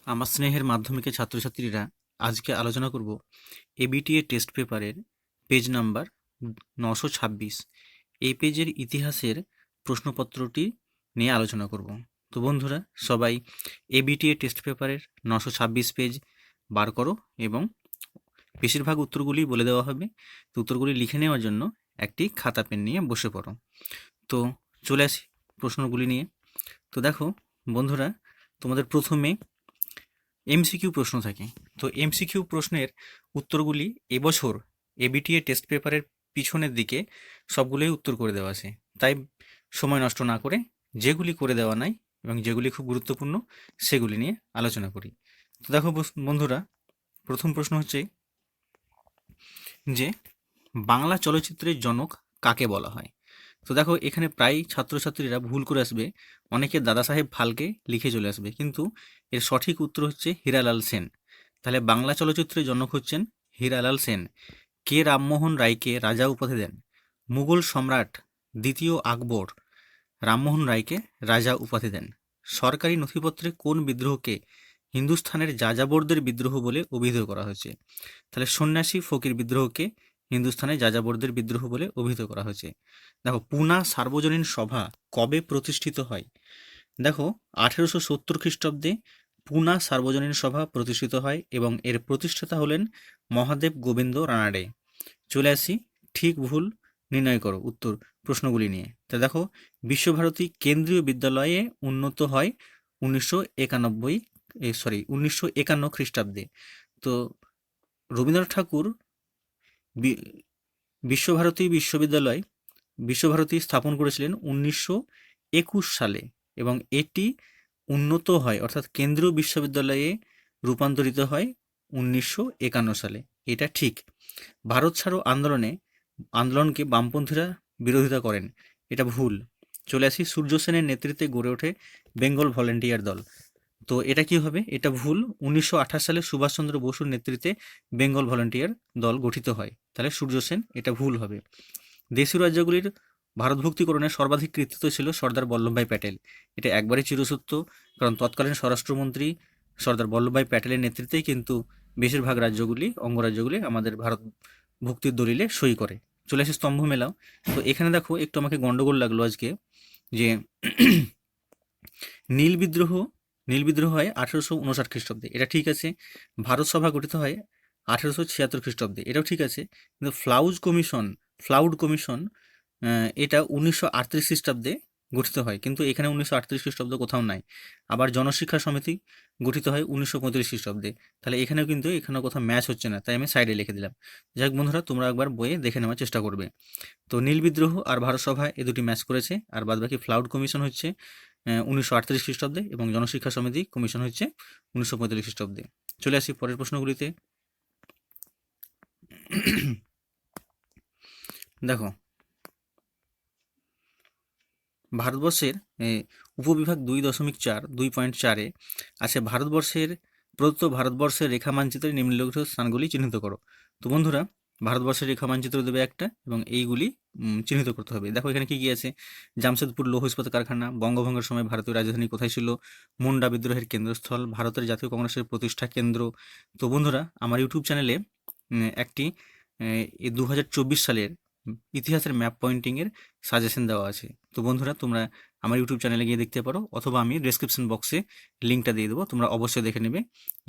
আমার স্নেহের মাধ্যমিকের ছাত্রছাত্রীরা আজকে আলোচনা করব এবিটিএ টেস্ট পেপারের পেজ নাম্বার 926। এই পেজের ইতিহাসের প্রশ্নপত্রটি নিয়ে আলোচনা করব। তো বন্ধুরা, সবাই এবিটিএ টেস্ট পেপারের 926 পেজ বার করো এবং বেশিরভাগ উত্তরগুলি বলে দেওয়া হবে। তো উত্তরগুলি লিখে নেওয়ার জন্য একটি খাতা পেন নিয়ে বসে পড়ো। তো চলে আসি প্রশ্নগুলি নিয়ে। তো দেখো বন্ধুরা, তোমাদের প্রথমে এমসিকিউ প্রশ্ন থাকে। তো এমসিকিউ প্রশ্নের উত্তরগুলি এবছর এবিটিএ টেস্ট পেপারের পিছনের দিকে সবগুলোই উত্তর করে দেওয়া আছে, তাই সময় নষ্ট না করে যেগুলি করে দেওয়া নাই এবং যেগুলি খুব গুরুত্বপূর্ণ সেগুলি নিয়ে আলোচনা করি। তো দেখো বন্ধুরা, প্রথম প্রশ্ন হচ্ছে যে বাংলা চলচ্চিত্রের জনক কাকে বলা হয়। তো দেখো, এখানে প্রায় ছাত্রছাত্রীরা ভুল করে আসবে, অনেকে দাদা সাহেব ফালকে লিখে চলে আসবে, কিন্তু এর সঠিক উত্তর হচ্ছে হীরালাল সেন। তাহলে বাংলা চলচ্চিত্রের জনক হচ্ছেন হীরালাল সেন। কে রামমোহন রায়কে রাজা উপাধি দেন? মুঘল সম্রাট দ্বিতীয় আকবর রামমোহন রায়কে রাজা উপাধি দেন। সরকারি নথিপত্রে কোন বিদ্রোহকে হিন্দুস্থানের যাযাবরদের বিদ্রোহ বলে অভিহিত করা হয়েছে? তাহলে সন্ন্যাসী ফকির বিদ্রোহকে হিন্দুস্থানের যাযাবরদের বিদ্রোহ বলে অভিহিত করা হয়েছে। দেখো, পুনা সার্বজনীন সভা কবে প্রতিষ্ঠিত হয়? দেখো, 1870 খ্রিস্টাব্দে পুনা সার্বজনীন সভা প্রতিষ্ঠিত হয় এবং এর প্রতিষ্ঠাতা হলেন মহাদেব গোবিন্দ রানাডে। চলে আসি ঠিক ভুল নির্ণয় করো উত্তর প্রশ্নগুলি নিয়ে। তা দেখো, বিশ্বভারতী কেন্দ্রীয় বিদ্যালয়ে উন্নত হয় 1951 খ্রিস্টাব্দে। তো রবীন্দ্রনাথ ঠাকুর বিশ্বভারতী স্থাপন করেছিলেন 1921 সালে এবং এটি উন্নত হয়, অর্থাৎ কেন্দ্রীয় বিশ্ববিদ্যালয়ে রূপান্তরিত হয় 1951 সালে। এটা ঠিক। ভারত ছাড়ো আন্দোলনকে বামপন্থীরা বিরোধিতা করেন, এটা ভুল। চলে আসি, সূর্য সেনের নেতৃত্বে গড়ে ওঠে বেঙ্গল ভলেন্টিয়ার দল। তো এটা কি হবে? এটা ভুল। 1928 সালে সুভাষচন্দ্র বসুর নেতৃত্বে বেঙ্গল ভলেন্টিয়ার দল গঠিত হয়, তাহলে সূর্য সেন, এটা ভুল হবে। দেশীয় রাজ্যগুলির ভারতভুক্তিকরণে সর্বাধিক কৃতিত্ব ছিল সর্দার বল্লভভাই প্যাটেল। এটা একবারই চিরসত্য, কারণ তৎকালীন স্বরাষ্ট্রমন্ত্রী সর্দার বল্লভভাই প্যাটেলের নেতৃত্বেই কিন্তু বেশিরভাগ অঙ্গরাজ্যগুলি আমাদের ভারত ভুক্তির দলিলে সই করে। চলে আসে স্তম্ভ মেলাও। তো এখানে দেখো, একটু আমাকে গন্ডগোল লাগলো আজকে, যে নীল বিদ্রোহ হয় 1859 খ্রিস্টাব্দে, এটা ঠিক আছে। ভারত সভা গঠিত হয় 1876 খ্রিস্টাব্দে, এটাও ঠিক আছে। কিন্তু ফ্লাউড কমিশন এটা 1938 খ্রিস্টাব্দে গঠিত হয়, কিন্তু এখানে 1938 খ্রিস্টাব্দ কোথাও নাই। আবার জনশিক্ষা সমিতি গঠিত হয় 1935 খ্রিস্টাব্দে, তাহলে এখানেও কোথাও ম্যাচ হচ্ছে না, তাই আমি সাইডে লিখে দিলাম। যাই হোক বন্ধুরা, তোমরা একবার বইয়ে দেখে নেওয়ার চেষ্টা করবে। তো নীল বিদ্রোহ আর ভারত সভা এ দুটি ম্যাচ করেছে, আর বাদবাকি ফ্লাউড কমিশন হচ্ছে 1938 খ্রিস্টাব্দে এবং জনশিক্ষা সমিতি কমিশন হচ্ছে 1935 খ্রিস্টাব্দে। চলে আসি পরের প্রশ্নগুলিতে। দেখো, ভারতবর্ষের উপবিভাগ 2.4 আছে ভারতবর্ষের রেখা মানচিত্রে নিম্নলিখিত স্থানগুলি চিহ্নিত করো। তো বন্ধুরা, ভারতবর্ষের রেখা মানচিত্র দেবে একটা এবং এইগুলি চিহ্নিত করতে হবে। দেখো, এখানে কি কি আছে? জামশেদপুর লৌহ ইস্পাত কারখানা, বঙ্গভঙ্গের সময় ভারতীয় রাজধানী কোথায় ছিল, মুন্ডা বিদ্রোহের কেন্দ্রস্থল, ভারতের জাতীয় কংগ্রেসের প্রতিষ্ঠা কেন্দ্র। তো বন্ধুরা, আমার ইউটিউব চ্যানেলে একটি 2024 সালের ইতিহাসের ম্যাপ পয়েন্টিংয়ের সাজেশন দেওয়া আছে। তো বন্ধুরা, তোমরা আমার ইউটিউব চ্যানেলে গিয়ে দেখতে পারো, অথবা আমি ডেসক্রিপশন বক্সে লিঙ্কটা দিয়ে দেবো, তোমরা অবশ্যই দেখে নেবে।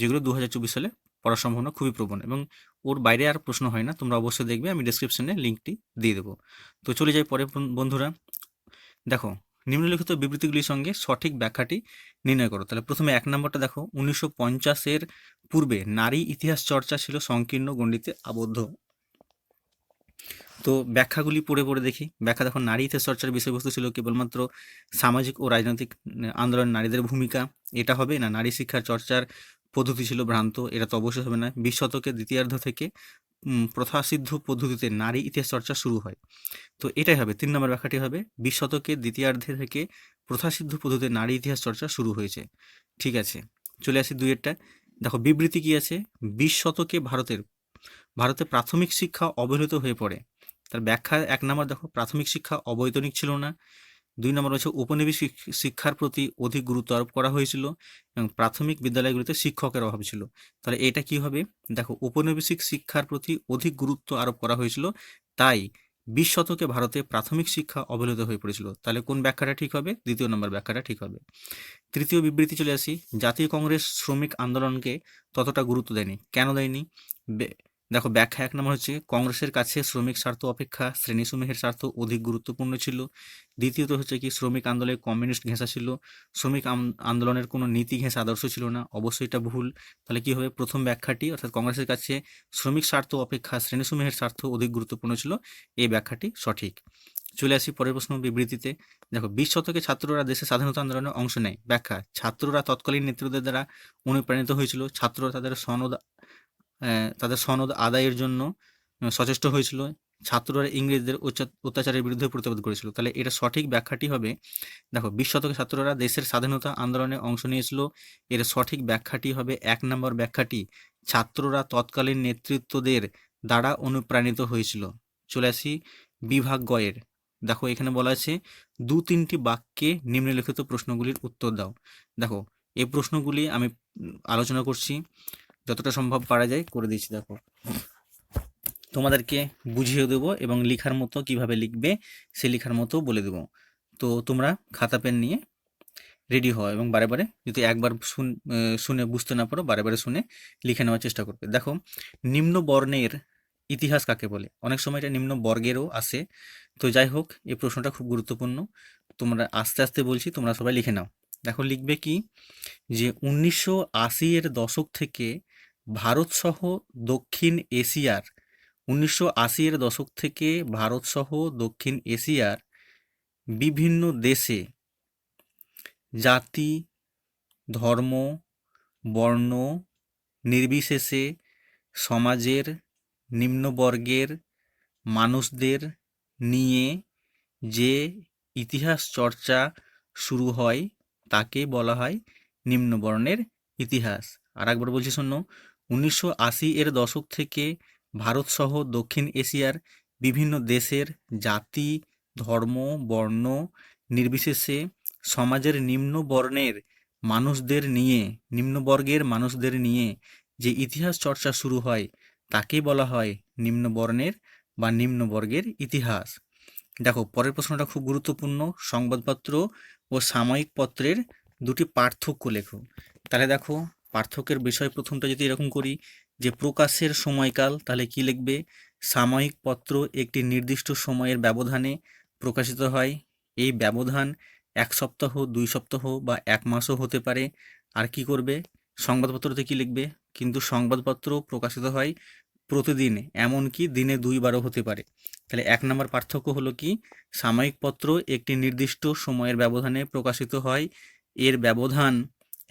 যেগুলো 2024 সালে পড়ার সম্ভাবনা খুবই প্রবণ এবং ওর বাইরে আর প্রশ্ন হয় না, তোমরা অবশ্যই দেখবে, আমি ডেসক্রিপশনে লিঙ্কটি দিয়ে দেবো। তো চলে যাই পরে বন্ধুরা। দেখো, নিম্নলিখিত বিবৃতিগুলির সঙ্গে সঠিক ব্যাখ্যাটি নির্ণয় করো। তাহলে প্রথমে 1 নম্বরটা দেখো, 1950-এর পূর্বে নারী ইতিহাস চর্চা ছিল সংকীর্ণ গণ্ডিতে আবদ্ধ। তো ব্যাখ্যাগুলি পড়ে দেখি। ব্যাখ্যা দেখো, নারী ইতিহাস চর্চার বিষয়বস্তু ছিল কেবলমাত্র সামাজিক ও রাজনৈতিক আন্দোলনে নারীদের ভূমিকা, এটা হবে না। নারী শিক্ষার চর্চার পদ্ধতি ছিল ভ্রান্ত, এটা তো অবশ্যই হবে না। 20 শতকের দ্বিতীয়ার্ধ থেকে প্রথাসিদ্ধ পদ্ধতিতে নারী ইতিহাস চর্চা শুরু হয়, তো এটাই হবে 3 নম্বর ব্যাখ্যাটি হবে। 20 শতকের দ্বিতীয়ার্ধে থেকে প্রথাসিদ্ধ পদ্ধতিতে নারী ইতিহাস চর্চা শুরু হয়েছে, ঠিক আছে। চলে আসি 2-এরটা। দেখো, বিবৃতি কি আছে? 20 শতকে ভারতে প্রাথমিক শিক্ষা অবহেলিত হয়ে পড়ে। তার ব্যাখ্যা 1 নম্বর দেখো, প্রাথমিক শিক্ষা অবৈতনিক ছিল না। 2 নম্বর হচ্ছে উপনিবেশিক শিক্ষার প্রতি অধিক গুরুত্ব আরোপ করা হয়েছিল এবং প্রাথমিক বিদ্যালয়গুলিতে শিক্ষকের অভাব ছিল। তাহলে এটা কি হবে? দেখো, উপনিবেশিক শিক্ষার প্রতি অধিক গুরুত্ব আরোপ করা হয়েছিল, তাই 20 শতকে ভারতে প্রাথমিক শিক্ষা অবহেলিত হয়ে পড়েছিল। তাহলে কোন ব্যাখ্যাটা ঠিক হবে? দ্বিতীয় নম্বর ব্যাখ্যাটা ঠিক হবে। তৃতীয় বিবৃতি চলে আসি, জাতীয় কংগ্রেস শ্রমিক আন্দোলনকে ততটা গুরুত্ব দেয়নি। কেন দেয়নি? দেখো, ব্যাখ্যা 1 নম্বর হচ্ছে কংগ্রেসের কাছে শ্রমিক স্বার্থ অপেক্ষা শ্রেণীসমূহের স্বার্থ অধিক গুরুত্বপূর্ণ ছিল। দ্বিতীয়ত হচ্ছে কি, শ্রমিক আন্দোলনে কমিউনিস্ট ঘেঁষা ছিল, শ্রমিক আন্দোলনের কোনো নীতি ঘেঁষা আদর্শ ছিল না। অবশ্যই এটা ভুল। তাহলে কি হবে? প্রথম ব্যাখ্যাটি, অর্থাৎ কংগ্রেসের কাছে শ্রমিক স্বার্থ অপেক্ষা শ্রেণীসমূহের স্বার্থ অধিক গুরুত্বপূর্ণ ছিল, এই ব্যাখ্যাটি সঠিক। চলে আসি পরের প্রশ্ন বিবৃতিতে। দেখো, 20 শতকে ছাত্ররা দেশের স্বাধীনতা আন্দোলনে অংশ নেয়। ব্যাখ্যা, ছাত্ররা তৎকালীন নেতৃত্বের দ্বারা অনুপ্রাণিত হয়েছিল। ছাত্ররা তাদের সনদ আদায়ের জন্য সচেষ্ট হয়েছিল। ছাত্ররা ইংরেজদের অত্যাচারের বিরুদ্ধে প্রতিবাদ করেছিল। তাহলে এটা সঠিক ব্যাখ্যাটি হবে, দেখো, 20 শতকে ছাত্ররা দেশের স্বাধীনতা আন্দোলনে অংশ নিয়েছিল। এর সঠিক ব্যাখ্যাটি হবে 1 নম্বর ব্যাখ্যাটি, ছাত্ররা তৎকালীন নেতৃত্বদের দ্বারা অনুপ্রাণিত হয়েছিল। চলে আসি বিভাগ গয়ের। দেখো, এখানে বলা আছে 2-3টি বাক্যে নিম্নলিখিত প্রশ্নগুলির উত্তর দাও। দেখো, এই প্রশ্নগুলি আমি আলোচনা করছি, যতটা সম্ভব পারা যায় করে দিচ্ছি। দেখো, তোমাদেরকে বুঝিয়ে দেবো এবং লেখার মতো কিভাবে লিখবে সে লেখার মতো বলে দেবো। তো তোমরা খাতা পেন নিয়ে রেডি হও এবং বারে বারে, যদি একবার শুনে বুঝতে না পারো, বারে বারে শুনে লিখে নেওয়ার চেষ্টা করবে। দেখো, নিম্ন বর্ণের ইতিহাস কাকে বলে? অনেক সময় এটা নিম্ন বর্গেরও আসে। তো যাই হোক, এই প্রশ্নটা খুব গুরুত্বপূর্ণ। তোমরা আস্তে আস্তে বলছি, তোমরা সবাই লিখে নাও। দেখো, লিখবে কি, যে 1980 এর দশক থেকে ভারতসহ দক্ষিণ এশিয়ার 1980 এর দশক থেকে ভারতসহ দক্ষিণ এশিয়ার বিভিন্ন দেশে জাতি, ধর্ম, বর্ণ নির্বিশেষে সমাজের নিম্নবর্গের মানুষদের নিয়ে যে ইতিহাস চর্চা শুরু হয় তাকে বলা হয় নিম্নবর্ণের ইতিহাস। আর একবার বলছি, শোনো, 1980 এর দশক থেকে ভারতসহ দক্ষিণ এশিয়ার বিভিন্ন দেশের জাতি, ধর্ম, বর্ণ নির্বিশেষে সমাজের নিম্নবর্গের মানুষদের নিয়ে যে ইতিহাস চর্চা শুরু হয় তাকে বলা হয় নিম্নবর্ণের বা নিম্নবর্গের ইতিহাস। দেখো, পরের প্রশ্নটা খুব গুরুত্বপূর্ণ, সংবাদপত্র ও সাময়িক পত্রের দুটি পার্থক্য লেখো। তাহলে দেখো, পার্থক্যের বিষয় প্রথমটা যদি এরকম করি, যে প্রকাশের সময়কাল, তাহলে কি লিখবে? সাময়িক পত্র একটি নির্দিষ্ট সময়ের ব্যবধানে প্রকাশিত হয়। এই ব্যবধান 1 সপ্তাহ, 2 সপ্তাহ বা 1 মাসও হতে পারে। আর কি করবে? সংবাদপত্রতে কি লিখবে? কিন্তু সংবাদপত্র প্রকাশিত হয় প্রতিদিন, এমনকি দিনে 2 বারও হতে পারে। তাহলে 1 নম্বর পার্থক্য হলো কি, সাময়িক পত্র একটি নির্দিষ্ট সময়ের ব্যবধানে প্রকাশিত হয়। এর ব্যবধান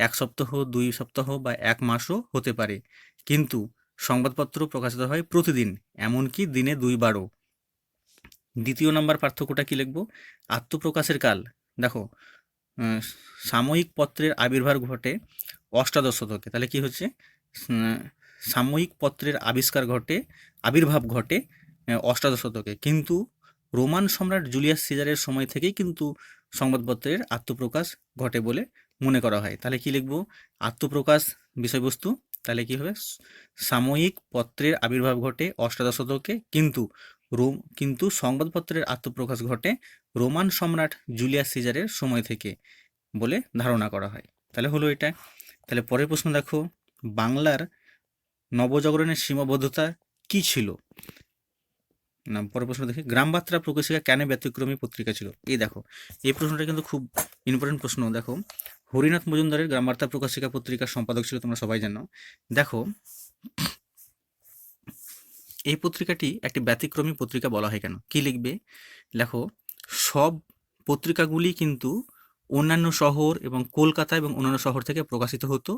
1 সপ্তাহ, 2 সপ্তাহ বা 1 মাসও হতে পারে। কিন্তু সংবাদপত্র প্রকাশিত হয় প্রতিদিন, এমনকি দিনে 2 বারও। দ্বিতীয় নম্বর পার্থক্যটা কি লিখব? আত্মপ্রকাশের কাল। দেখো, সাময়িক পত্রের আবির্ভাব ঘটে অষ্টাদশ শতকে। তাহলে কি হচ্ছে? সাময়িক পত্রের আবির্ভাব ঘটে অষ্টাদশ শতকে, কিন্তু রোমান সম্রাট জুলিয়াস সিজারের সময় থেকেই কিন্তু সংবাদপত্রের আত্মপ্রকাশ ঘটে বলে মনে করা হয়। তাহলে কি লিখব? আত্মপ্রকাশ বিষয়বস্তু। তাহলে কি হবে? সাময়িক পত্রের আবির্ভাব ঘটে অষ্টাদশ শতকে, কিন্তু সংবাদপত্রের আত্মপ্রকাশ ঘটে রোমান সম্রাট জুলিয়াস সিজারের সময় থেকে বলে ধারণা করা হয়। তাহলে হলো এটা। তাহলে পরের প্রশ্ন দেখো, বাংলার নবজাগরণের সীমাবদ্ধতা কি ছিল? না, পরের প্রশ্ন দেখি, গ্রামবার্তা প্রকাশিকা কেন ব্যতিক্রমী পত্রিকা ছিল? এই দেখো, এই প্রশ্নটা কিন্তু খুব ইম্পর্টেন্ট প্রশ্ন। দেখো, হরিনাথ মজুমদারের গ্রামবার্তা প্রকাশিকা পত্রিকার সম্পাদক ছিল, তোমরা সবাই জানো। দেখো, এই পত্রিকাটি একটি ব্যতিক্রমী পত্রিকা বলা হয় কেন? কি লিখবে? দেখো, সব পত্রিকাগুলি কিন্তু অন্যান্য শহর এবং কলকাতা এবং অন্যান্য শহর থেকে প্রকাশিত হতো,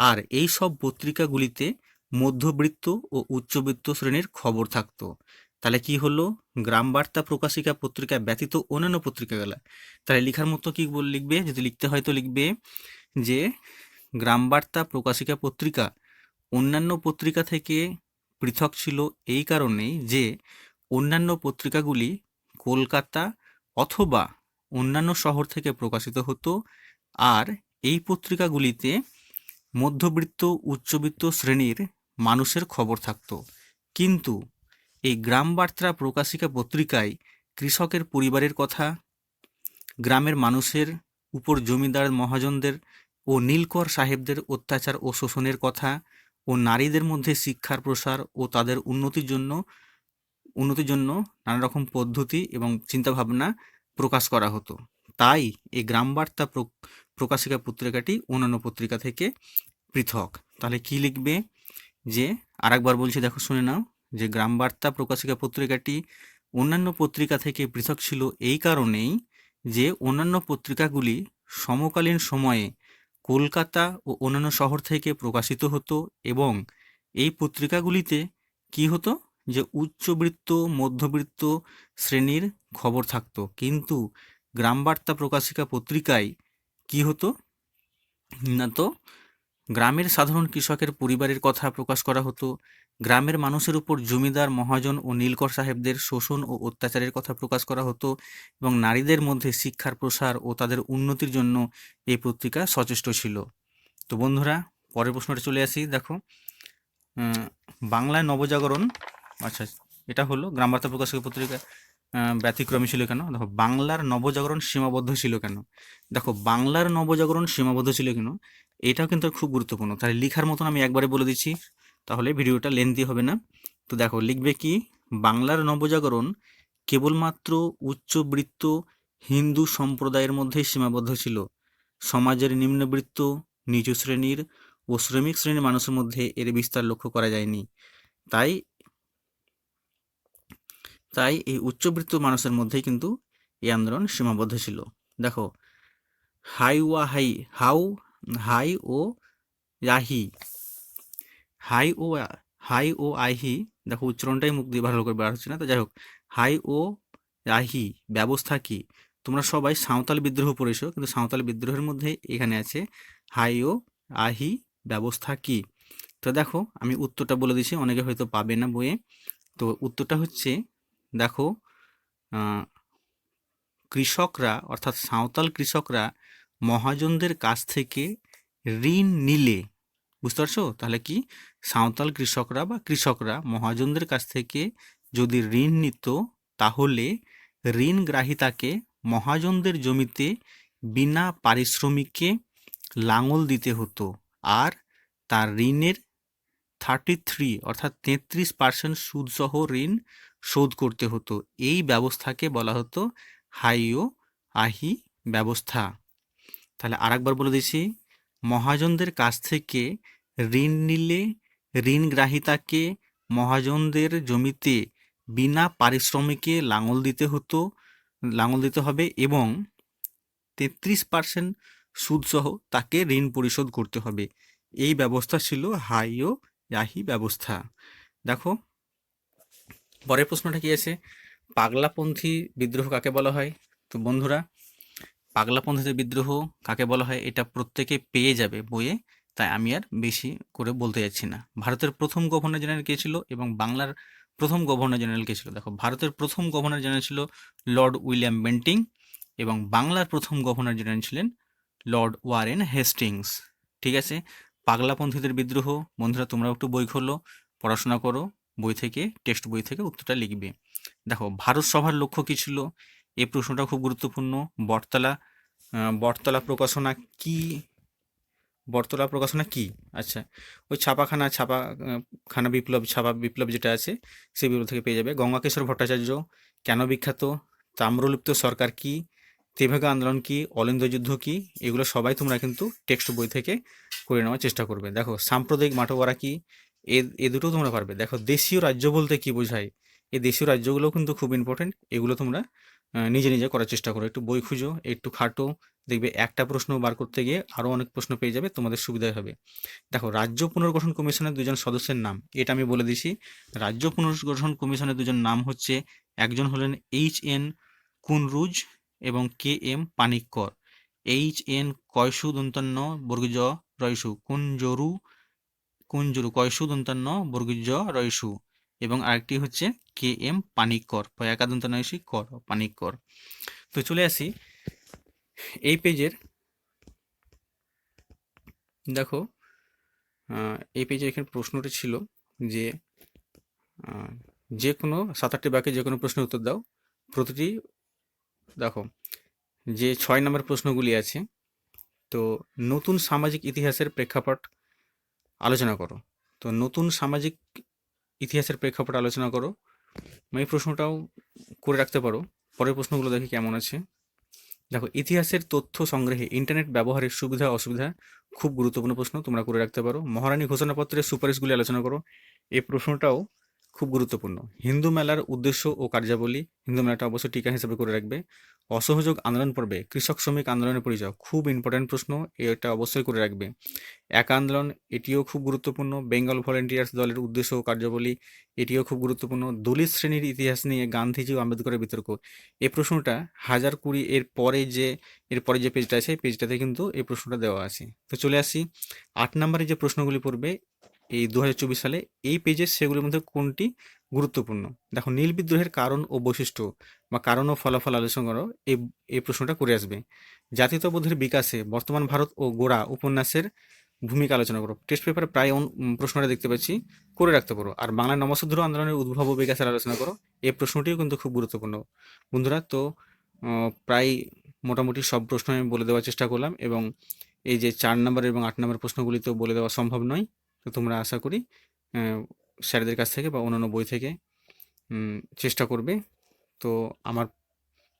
আর এই সব পত্রিকাগুলিতে মধ্যবিত্ত ও উচ্চবিত্ত শ্রেণীর খবর থাকতো। তাহলে কি হলো? গ্রামবার্তা প্রকাশিকা পত্রিকা ব্যতীত অন্যান্য পত্রিকাগুলো। তাহলে লেখার মতো কি লিখবে? যদি লিখতে হয় তো লিখবে যে গ্রামবার্তা প্রকাশিকা পত্রিকা অন্যান্য পত্রিকা থেকে পৃথক ছিল এই কারণেই যে অন্যান্য পত্রিকাগুলি কলকাতা অথবা অন্যান্য শহর থেকে প্রকাশিত হতো, আর এই পত্রিকাগুলিতে মধ্যবিত্ত উচ্চবিত্ত শ্রেণীর মানুষের খবর থাকতো। কিন্তু এই গ্রাম বার্তা প্রকাশিকা পত্রিকায় কৃষকের পরিবারের কথা, গ্রামের মানুষের উপর জমিদার মহাজনদের ও নীলকর সাহেবদের অত্যাচার ও শোষণের কথা ও নারীদের মধ্যে শিক্ষার প্রসার ও তাদের উন্নতির জন্য নানা রকম পদ্ধতি এবং চিন্তাভাবনা প্রকাশ করা হতো। তাই এই গ্রাম বার্তা প্রকাশিকা পত্রিকাটি অন্যান্য পত্রিকা থেকে পৃথক। তাহলে কি লিখবে? যে আরেকবার বলছি, দেখো শুনে নাও, যে গ্রাম বার্তা প্রকাশিকা পত্রিকাটি অন্যান্য পত্রিকা থেকে পৃথক ছিল এই কারণেই যে অন্যান্য পত্রিকাগুলি সমকালীন সময়ে কলকাতা ও অন্যান্য শহর থেকে প্রকাশিত হতো এবং এই পত্রিকাগুলিতে কি হতো, যে উচ্চবিত্ত মধ্যবিত্ত শ্রেণীর খবর থাকতো। কিন্তু গ্রাম বার্তা প্রকাশিকা পত্রিকায় কি হতো না, তো গ্রামের সাধারণ কৃষকের পরিবারের কথা প্রকাশ করা হতো, গ্রামের মানুষের উপর জমিদার মহাজন ও নীলকর সাহেবদের শোষণ ও অত্যাচারের কথা প্রকাশ করা হতো এবং নারীদের মধ্যে শিক্ষার প্রসার ও তাদের উন্নতির জন্য এই পত্রিকা সচেষ্ট ছিল। তো বন্ধুরা, পরের প্রশ্নটা চলে আসি। দেখো, বাংলায় নবজাগরণ, আচ্ছা এটা হলো গ্রাম বার্তা প্রকাশিকা পত্রিকা ব্যতিক্রমী ছিল কেন? দেখো, বাংলার নবজাগরণ সীমাবদ্ধ ছিল কেন? দেখো, বাংলার নবজাগরণ সীমাবদ্ধ ছিল কেন, এটাও কিন্তু খুব গুরুত্বপূর্ণ। তাহলে লিখার মতন আমি একবারে বলে দিচ্ছি, তাহলে ভিডিওটা লেন্থি হবে না। তো দেখো, লিখবে কি, বাংলার নবজাগরণ কেবলমাত্র উচ্চবৃত্ত হিন্দু সম্প্রদায়ের মধ্যেই সীমাবদ্ধ ছিল। সমাজের নিম্নবৃত্ত, নিচু শ্রেণীর ও শ্রমিক শ্রেণীর মানুষের মধ্যে এর বিস্তার লক্ষ্য করা যায়নি। তাই তাই এই উচ্চবৃত্ত মানুষের মধ্যেই কিন্তু এই আন্দোলন সীমাবদ্ধ ছিল। দেখো, হাউ হাই ও ইয়াহি, হাই ও হাই ও আহি, দেখো উচ্চারণটাই মুখ দিয়ে ভালো করে বার হচ্ছে না, তো যাই হোক, হাই ও আহি ব্যবস্থা কি? তোমরা সবাই সাঁওতাল বিদ্রোহ পড়েছো, কিন্তু সাঁওতাল বিদ্রোহের মধ্যে এখানে আছে হাই ও আহি ব্যবস্থা কি। তো দেখো, আমি উত্তরটা বলে দিচ্ছি, অনেকে হয়তো পাবে না বইয়ে। তো উত্তরটা হচ্ছে, দেখো, কৃষকরা অর্থাৎ সাঁওতাল কৃষকরা মহাজনদের কাছ থেকে ঋণ নিলে, বুঝতে পারছো? তাহলে কি, সাঁওতাল কৃষকরা মহাজনদের কাছ থেকে যদি ঋণ নিত, তাহলে ঋণগ্রাহিতাকে মহাজনদের জমিতে বিনা পারিশ্রমিকে লাঙল দিতে হতো, আর তার ঋণের 33% সুদসহ ঋণ শোধ করতে হতো। এই ব্যবস্থাকে বলা হতো হাই ও আহি ব্যবস্থা। তাহলে আরেকবার বলে দিচ্ছি, মহাজনদের কাছ থেকে ঋণ নিলে ঋণগ্রাহিতাকে মহাজনদের জমিতে বিনা পারিশ্রমিকে লাঙল দিতে হবে এবং 33% সুদসহ তাকে ঋণ পরিশোধ করতে হবে। এই ব্যবস্থা ছিল হাই ও ইয়াহি ব্যবস্থা। দেখো, পরের প্রশ্নটা কি আছে, পাগলাপন্থী বিদ্রোহ কাকে বলা হয়? তো বন্ধুরা, পাগলাপন্থীদের বিদ্রোহ কাকে বলা হয় এটা প্রত্যেকে পেয়ে যাবে বইয়ে, তাই আমি আর বেশি করে বলতে যাচ্ছি না। ভারতের প্রথম গভর্নর জেনারেল কে ছিল এবং বাংলার প্রথম গভর্নর জেনারেল কে ছিল? দেখো, ভারতের প্রথম গভর্নর জেনারেল ছিল লর্ড উইলিয়াম বেন্টিং এবং বাংলার প্রথম গভর্নর জেনারেল ছিলেন লর্ড ওয়ারেন হেস্টিংস। ঠিক আছে, পাগলাপন্থীদের বিদ্রোহ, বন্ধুরা তোমরা একটু বই খোলো, পড়াশোনা করো, বই থেকে, টেক্সট বই থেকে উত্তরটা লিখবে। দেখো, ভারত সভার লক্ষ্য কী ছিল? এই প্রশ্নটা খুব গুরুত্বপূর্ণ। বটতলা বটতলা প্রকাশনা কি? বটতলা প্রকাশনা কি? আচ্ছা, ওই ছাপা বিপ্লব যেটা আছে সেই বিপ্লব থেকে পেয়ে যাবে। গঙ্গাকেশর ভট্টাচার্য কেন বিখ্যাত? তাম্রলিপ্ত সরকার কি? তেভাগা আন্দোলন কি? অলিন্দ যুদ্ধ কি? এগুলো সবাই তোমরা কিন্তু টেক্সট বই থেকে করে নেওয়ার চেষ্টা করবে। দেখো, সাম্প্রদায়িক মাঠগড়া কি? এ দুটো তোমরা পারবে। দেখো, দেশীয় রাজ্য বলতে কি বোঝায়? এই দেশীয় রাজ্যগুলো কিন্তু খুব ইম্পর্টেন্ট, এগুলো তোমরা নিজে নিজে করার চেষ্টা করো। একটু বই খুঁজো, একটু খাটো, দেখবে একটা প্রশ্ন বার করতে গিয়ে আরও অনেক প্রশ্ন পেয়ে যাবে, তোমাদের সুবিধা হবে। দেখো, রাজ্য পুনর্গঠন কমিশনের দুজন সদস্যের নাম, এটা আমি বলে দিছি। রাজ্য পুনর্গঠন কমিশনের দুজন নাম হচ্ছে, একজন হলেন H.N. কুনরুজ এবং K.M. পানিক্কর। H.N. কয়সু দন্তান্ন বর্গীজ রয়সু, কুঞ্জরু কয়সু দন্তান্ন বর্গীজ রয়সু, এবং আরেকটি হচ্ছে K.M. পানিক্কর, একাদন্ত নয়সী কর পানিক্কর। তো চলে আসি, এই পেজের দেখো, এই পেজে এখানে প্রশ্নটি ছিল যে যে কোনো 7-8টি বাক্যে যে কোনো প্রশ্নের উত্তর দাও। প্রতিটি দেখো যে 6 নম্বর প্রশ্নগুলি আছে, তো নতুন সামাজিক ইতিহাসের প্রেক্ষাপট আলোচনা করো। তো নতুন সামাজিক ইতিহাসের প্রেক্ষাপট আলোচনা করো, এই প্রশ্নটাও করে রাখতে পারো। পরের প্রশ্নগুলো দেখি কেমন আছে। দেখো, ইতিহাসের তথ্য সংগ্রহে ইন্টারনেট ব্যবহারের সুবিধা অসুবিধা খুব গুরুত্বপূর্ণ প্রশ্ন, তোমরা করে রাখতে পারো। মহারানী ঘোষণাপত্রের সুপারিশগুলি আলোচনা করো, এই প্রশ্নটাও খুব গুরুত্বপূর্ণ। হিন্দু মেলার উদ্দেশ্য ও কার্যাবলী, হিন্দু মেলাটা অবশ্যই টিকা হিসেবে করে রাখবে। অসহযোগ আন্দোলন পর্বে কৃষক শ্রমিক আন্দোলনের পরিচয়, খুব ইম্পর্ট্যান্ট প্রশ্ন, এটা অবশ্যই করে রাখবে। এক আন্দোলন, এটিও খুব গুরুত্বপূর্ণ। বেঙ্গল ভলেন্টিয়ার্স দলের উদ্দেশ্য ও কার্যাবলী, এটিও খুব গুরুত্বপূর্ণ। দলিত শ্রেণীর ইতিহাস নিয়ে গান্ধীজি ও আম্বেদকরের বিতর্ক, এই প্রশ্নটা 1020 এর পরে যে পেজটা আছে, এই পেজটাতে কিন্তু এই প্রশ্নটা দেওয়া আছে। তো চলে আসি 8 নম্বরে যে প্রশ্নগুলি পড়বে এই 2024 সালে, এই পেজের সেগুলির মধ্যে কোনটি গুরুত্বপূর্ণ। দেখো, নীল বিদ্রোহের কারণ ও বৈশিষ্ট্য বা কারণ ও ফলাফল আলোচনা করো, এই প্রশ্নটা করে আসবে। জাতীয়তাবোধের বিকাশে বর্তমান ভারত ও গোড়া উপন্যাসের ভূমিকা আলোচনা করো। টেস্ট পেপারে প্রায় প্রশ্নটা দেখতে পাচ্ছি, করে রাখতে পারো। আর বাংলা নমঃশূদ্র আন্দোলনের উদ্ভব ও বিকাশের আলোচনা করো, এই প্রশ্নটিও কিন্তু খুব গুরুত্বপূর্ণ বন্ধুরা। তো প্রায় মোটামুটি সব প্রশ্ন আমি বলে দেওয়ার চেষ্টা করলাম, এবং এই যে 4 নম্বর এবং 8 নম্বর প্রশ্নগুলি তো বলে দেওয়া সম্ভব নয়। তো তোমরা আশা করি স্যারদের কাছ থেকে বা অন্যান্য বই থেকে চেষ্টা করবে। তো আমার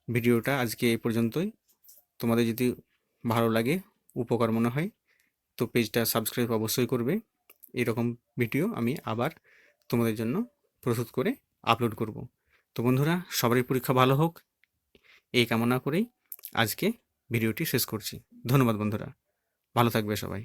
ভিডিওটা আজকে এই পর্যন্তই। তোমাদের যদি ভালো লাগে, উপকার মনে হয়, তো পেজটা সাবস্ক্রাইব অবশ্যই করবে। এরকম ভিডিও আমি আবার তোমাদের জন্য প্রস্তুত করে আপলোড করব। তো বন্ধুরা, সবারই পরীক্ষা ভালো হোক, এই কামনা করেই আজকে ভিডিওটি শেষ করছি। ধন্যবাদ বন্ধুরা, ভালো থাকবে সবাই।